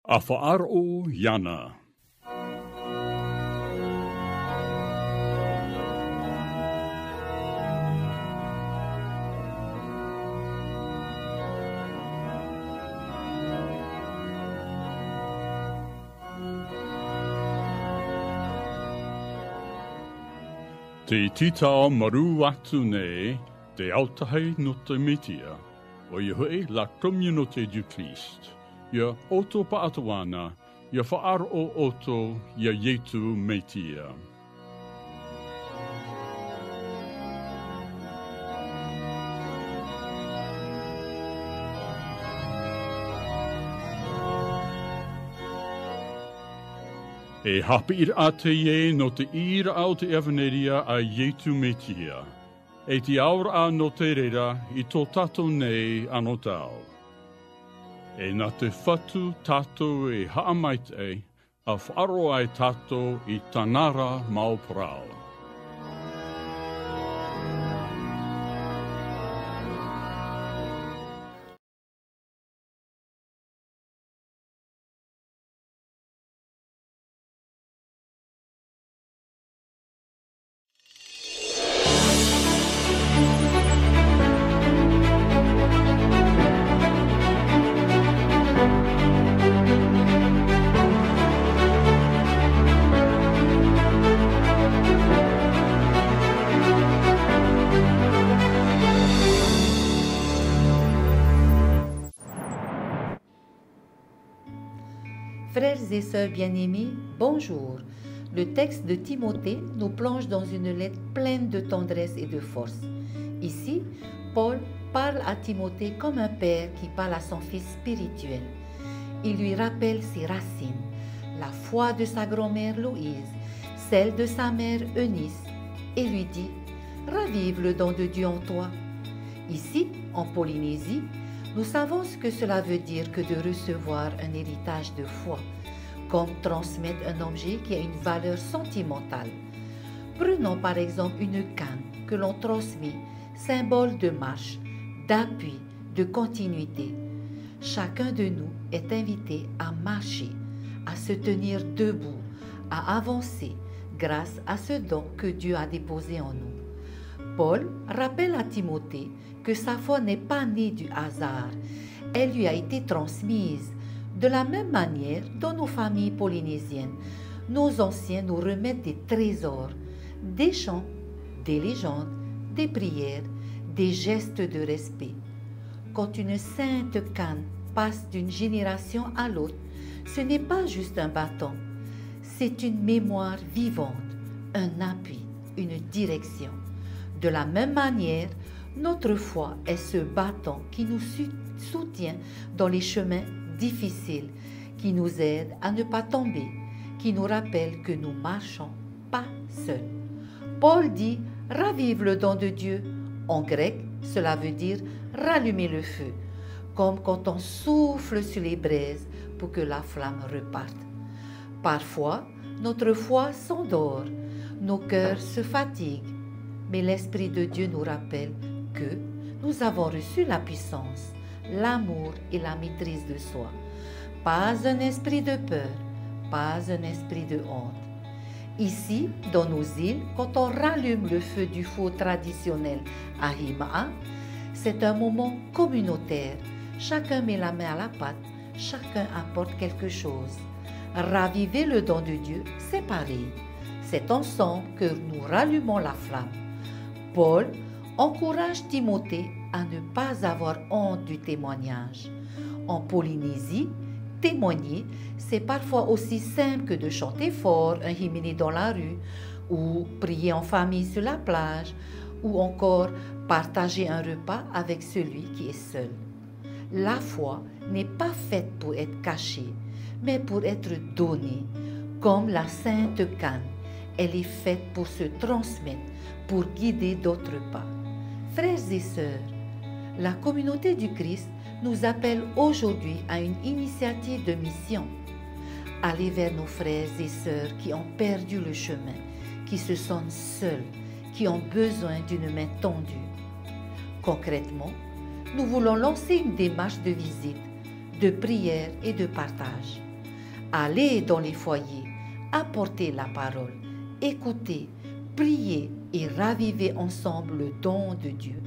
Afa'aro Yana. Te titao maru atu nei, te autahe no te metia, o ia hoe la communauté du Christ. Ia oto paatuana, ia whaaro o oto, ia yetu metia. E hapi ir ate ye no te ira au te evaneria a yetu metia. E te aura a no te rera i tō tato nei ano tau. E na te whatu tato e haamait e, a whaaro ai tato i tanara mau prao. Frères et sœurs bien-aimés, bonjour. Le texte de Timothée nous plonge dans une lettre pleine de tendresse et de force. Ici, Paul parle à Timothée comme un père qui parle à son fils spirituel. Il lui rappelle ses racines, la foi de sa grand-mère Loïse, celle de sa mère Eunice, et lui dit « Ravive le don de Dieu en toi ». Ici, en Polynésie, nous savons ce que cela veut dire que de recevoir un héritage de foi, comme transmettre un objet qui a une valeur sentimentale. Prenons par exemple une canne que l'on transmet, symbole de marche, d'appui, de continuité. Chacun de nous est invité à marcher, à se tenir debout, à avancer grâce à ce don que Dieu a déposé en nous. Paul rappelle à Timothée que sa foi n'est pas née du hasard, elle lui a été transmise. De la même manière, dans nos familles polynésiennes, nos anciens nous remettent des trésors, des chants, des légendes, des prières, des gestes de respect. Quand une sainte canne passe d'une génération à l'autre, ce n'est pas juste un bâton, c'est une mémoire vivante, un appui, une direction. De la même manière, notre foi est ce bâton qui nous soutient dans les chemins difficiles, qui nous aide à ne pas tomber, qui nous rappelle que nous marchons pas seuls. Paul dit « Ravive le don de Dieu ». En grec, cela veut dire « rallumer le feu », comme quand on souffle sur les braises pour que la flamme reparte. Parfois, notre foi s'endort, nos cœurs se fatiguent, mais l'Esprit de Dieu nous rappelle que nous avons reçu la puissance, l'amour et la maîtrise de soi. Pas un esprit de peur, pas un esprit de honte. Ici, dans nos îles, quand on rallume le feu du four traditionnel à Himaa, c'est un moment communautaire. Chacun met la main à la pâte, chacun apporte quelque chose. Raviver le don de Dieu, c'est pareil. C'est ensemble que nous rallumons la flamme. Paul encourage Timothée à ne pas avoir honte du témoignage. En Polynésie, témoigner, c'est parfois aussi simple que de chanter fort un hymne dans la rue, ou prier en famille sur la plage, ou encore partager un repas avec celui qui est seul. La foi n'est pas faite pour être cachée, mais pour être donnée, comme la sainte canne. Elle est faite pour se transmettre, pour guider d'autres pas. Frères et sœurs, la communauté du Christ nous appelle aujourd'hui à une initiative de mission. Aller vers nos frères et sœurs qui ont perdu le chemin, qui se sentent seuls, qui ont besoin d'une main tendue. Concrètement, nous voulons lancer une démarche de visite, de prière et de partage. Allez dans les foyers, apportez la parole, écoutez, priez et ravivez ensemble le don de Dieu.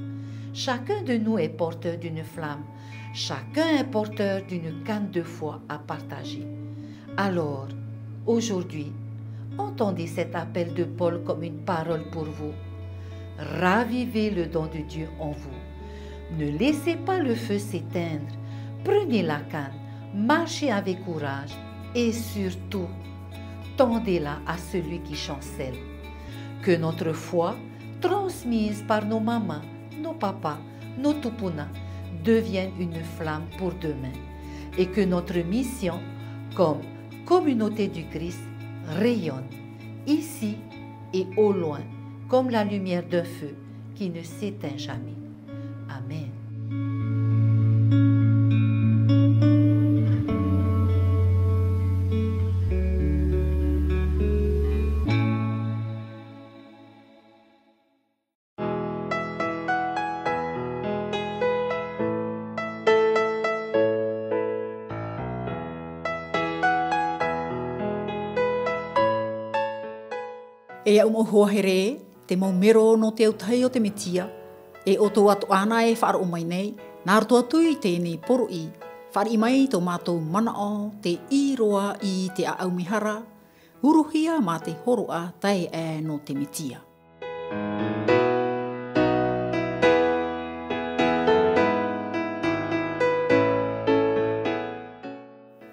Chacun de nous est porteur d'une flamme, chacun est porteur d'une canne de foi à partager. Alors, aujourd'hui, entendez cet appel de Paul comme une parole pour vous. Ravivez le don de Dieu en vous. Ne laissez pas le feu s'éteindre. Prenez la canne, marchez avec courage et surtout, tendez-la à celui qui chancelle. Que notre foi, transmise par nos mamans, nos papas, nos tupunas, devienne une flamme pour demain et que notre mission, comme communauté du Christ, rayonne ici et au loin comme la lumière d'un feu qui ne s'éteint jamais. Amen. E au mo hoahere, te mau mero no te autai o te metia, e o tō atu ana e whaaro o mai nei, nā roto atu i tēnei poro i, whaari mai tō mātou mana o, te iroa i te a aumihara, uruhia mā te horoa tai e no te metia.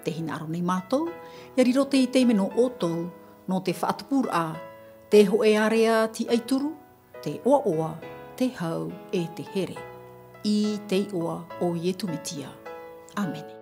Te hinaro nei mātou, ia riro te i teime no otou, no te whaatapura a, te hoe area ti aituru, te oa, te hau e te here. I te oa o Ietu Metia. Amen.